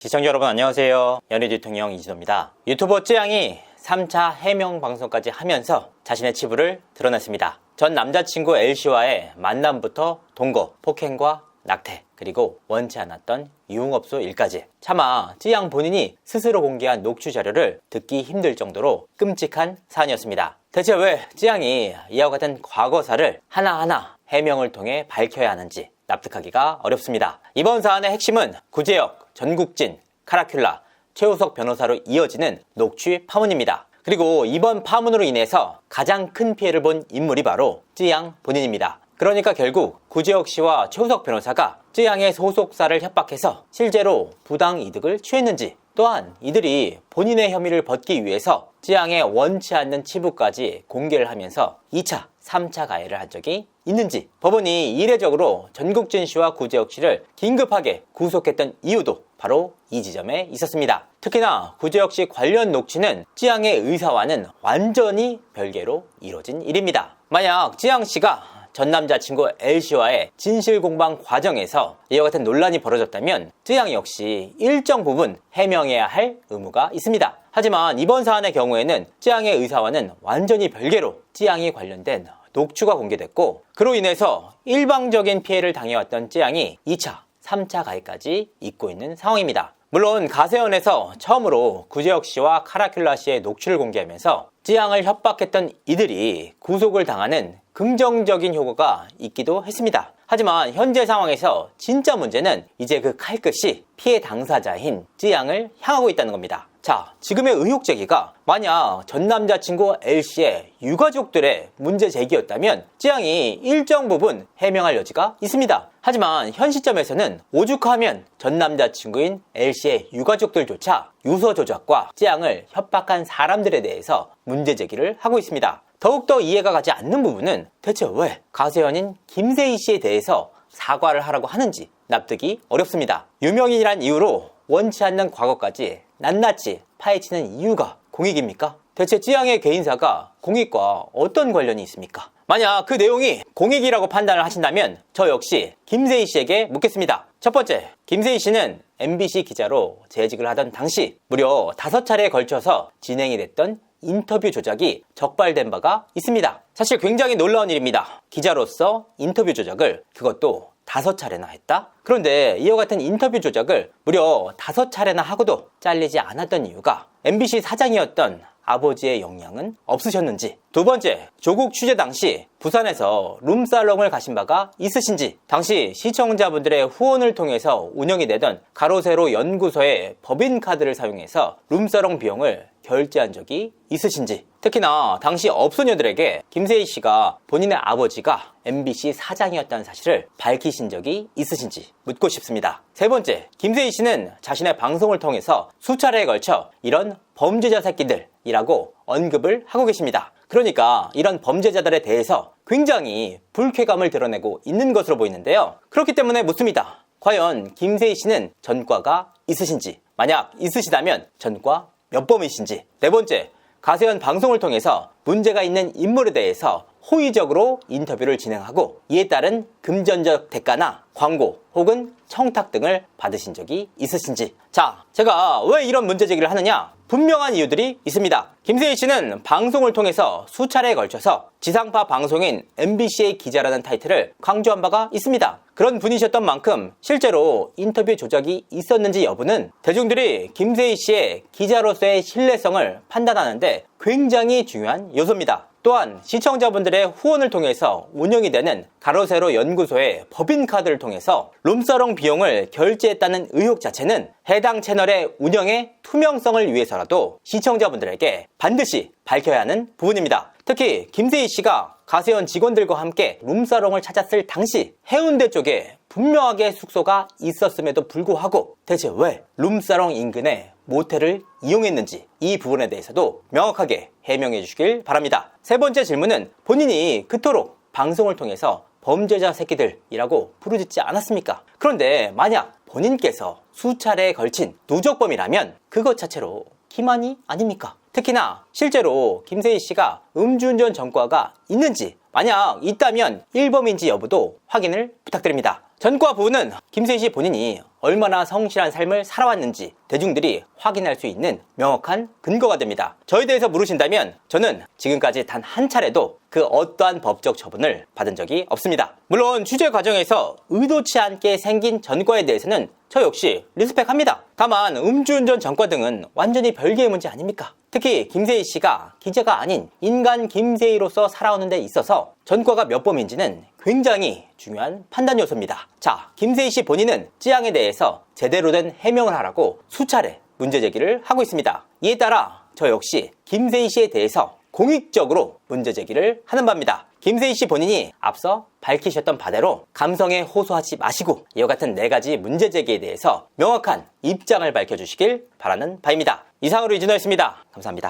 시청자 여러분 안녕하세요. 연예대통령 이진호입니다. 유튜버 쯔양이 3차 해명 방송까지 하면서 자신의 치부를 드러냈습니다. 전 남자친구 L씨와의 만남부터 동거, 폭행과 낙태, 그리고 원치 않았던 유흥업소 일까지. 차마 쯔양 본인이 스스로 공개한 녹취 자료를 듣기 힘들 정도로 끔찍한 사안이었습니다. 대체 왜 쯔양이 이와 같은 과거사를 하나하나 해명을 통해 밝혀야 하는지 납득하기가 어렵습니다. 이번 사안의 핵심은 구제혁, 전국진, 카라큘라, 최우석 변호사로 이어지는 녹취 파문입니다. 그리고 이번 파문으로 인해서 가장 큰 피해를 본 인물이 바로 쯔양 본인입니다. 그러니까 결국 구제혁 씨와 최우석 변호사가 쯔양의 소속사를 협박해서 실제로 부당 이득을 취했는지, 또한 이들이 본인의 혐의를 벗기 위해서 쯔양의 원치 않는 치부까지 공개를 하면서 2차, 3차 가해를 한 적이 있는지, 법원이 이례적으로 전국진 씨와 구제혁 씨를 긴급하게 구속했던 이유도 바로 이 지점에 있었습니다. 특히나 구제혁 씨 관련 녹취는 쯔양의 의사와는 완전히 별개로 이루어진 일입니다. 만약 쯔양 씨가 전 남자친구 L씨와의 진실공방 과정에서 이와 같은 논란이 벌어졌다면 쯔양 역시 일정 부분 해명해야 할 의무가 있습니다. 하지만 이번 사안의 경우에는 쯔양의 의사와는 완전히 별개로 쯔양이 관련된 녹취가 공개됐고, 그로 인해서 일방적인 피해를 당해왔던 쯔양이 2차, 3차 가해까지 입고 있는 상황입니다. 물론 가세연에서 처음으로 구제혁 씨와 카라큘라 씨의 녹취를 공개하면서 쯔양을 협박했던 이들이 구속을 당하는 긍정적인 효과가 있기도 했습니다. 하지만 현재 상황에서 진짜 문제는 이제 그 칼끝이 피해 당사자인 쯔양을 향하고 있다는 겁니다. 자, 지금의 의혹 제기가 만약 전 남자친구 L씨의 유가족들의 문제 제기였다면 쯔양이 일정 부분 해명할 여지가 있습니다. 하지만 현 시점에서는 오죽하면 전 남자친구인 L씨의 유가족들조차 유서 조작과 쯔양을 협박한 사람들에 대해서 문제 제기를 하고 있습니다. 더욱더 이해가 가지 않는 부분은 대체 왜 가세연인 김세희 씨에 대해서 사과를 하라고 하는지 납득이 어렵습니다. 유명인이란 이유로 원치 않는 과거까지 낱낱이 파헤치는 이유가 공익입니까? 대체 쯔양의 개인사가 공익과 어떤 관련이 있습니까? 만약 그 내용이 공익이라고 판단을 하신다면 저 역시 김세희 씨에게 묻겠습니다. 첫 번째, 김세희 씨는 MBC 기자로 재직을 하던 당시 무려 5차례에 걸쳐서 진행이 됐던 인터뷰 조작이 적발된 바가 있습니다. 사실 굉장히 놀라운 일입니다. 기자로서 인터뷰 조작을, 그것도 5차례나 했다? 그런데 이와 같은 인터뷰 조작을 무려 5차례나 하고도 잘리지 않았던 이유가 MBC 사장이었던 아버지의 영향은 없으셨는지, 두 번째, 조국 취재 당시 부산에서 룸살롱을 가신 바가 있으신지, 당시 시청자분들의 후원을 통해서 운영이 되던 가로세로 연구소의 법인카드를 사용해서 룸살롱 비용을 결제한 적이 있으신지, 특히나 당시 업소녀들에게 김세희 씨가 본인의 아버지가 MBC 사장이었다는 사실을 밝히신 적이 있으신지 묻고 싶습니다. 세 번째, 김세희 씨는 자신의 방송을 통해서 수차례에 걸쳐 이런 범죄자 새끼들이라고 언급을 하고 계십니다. 그러니까 이런 범죄자들에 대해서 굉장히 불쾌감을 드러내고 있는 것으로 보이는데요. 그렇기 때문에 묻습니다. 과연 김세희 씨는 전과가 있으신지, 만약 있으시다면 전과 몇 범이신지. 네 번째, 가세연 방송을 통해서 문제가 있는 인물에 대해서 호의적으로 인터뷰를 진행하고 이에 따른 금전적 대가나 광고 혹은 청탁 등을 받으신 적이 있으신지. 자, 제가 왜 이런 문제 제기를 하느냐? 분명한 이유들이 있습니다. 김세희 씨는 방송을 통해서 수차례에 걸쳐서 지상파 방송인 MBC의 기자라는 타이틀을 강조한 바가 있습니다. 그런 분이셨던 만큼 실제로 인터뷰 조작이 있었는지 여부는 대중들이 김세희 씨의 기자로서의 신뢰성을 판단하는데 굉장히 중요한 요소입니다. 또한 시청자분들의 후원을 통해서 운영이 되는 가로세로 연구소의 법인카드를 통해서 룸사롱 비용을 결제했다는 의혹 자체는 해당 채널의 운영의 투명성을 위해서라도 시청자분들에게 반드시 밝혀야 하는 부분입니다. 특히 김세희 씨가 가세연 직원들과 함께 룸사롱을 찾았을 당시 해운대 쪽에 분명하게 숙소가 있었음에도 불구하고 대체 왜 룸사롱 인근에 모텔을 이용했는지, 이 부분에 대해서도 명확하게 해명해 주시길 바랍니다. 세 번째 질문은 본인이 그토록 방송을 통해서 범죄자 새끼들이라고 부르짖지 않았습니까? 그런데 만약 본인께서 수차례에 걸친 누적범이라면 그것 자체로 기만이 아닙니까? 특히나 실제로 김세희 씨가 음주운전 전과가 있는지, 만약 있다면 1범인지 여부도 확인을 부탁드립니다. 전과 부는 김세희 씨 본인이 얼마나 성실한 삶을 살아왔는지 대중들이 확인할 수 있는 명확한 근거가 됩니다. 저에 대해서 물으신다면 저는 지금까지 단 한 차례도 그 어떠한 법적 처분을 받은 적이 없습니다. 물론 취재 과정에서 의도치 않게 생긴 전과에 대해서는 저 역시 리스펙합니다. 다만 음주운전 전과 등은 완전히 별개의 문제 아닙니까? 특히 김세희 씨가 기자가 아닌 인간 김세희로서 살아오는 데 있어서 전과가 몇 범인지는 굉장히 중요한 판단 요소입니다. 자, 김세희 씨 본인은 찌양에 대해서 제대로 된 해명을 하라고 수차례 문제 제기를 하고 있습니다. 이에 따라 저 역시 김세희 씨에 대해서 공익적으로 문제 제기를 하는 바입니다. 김세희 씨 본인이 앞서 밝히셨던 바대로 감성에 호소하지 마시고 이와 같은 4가지 문제 제기에 대해서 명확한 입장을 밝혀주시길 바라는 바입니다. 이상으로 이진호였습니다. 감사합니다.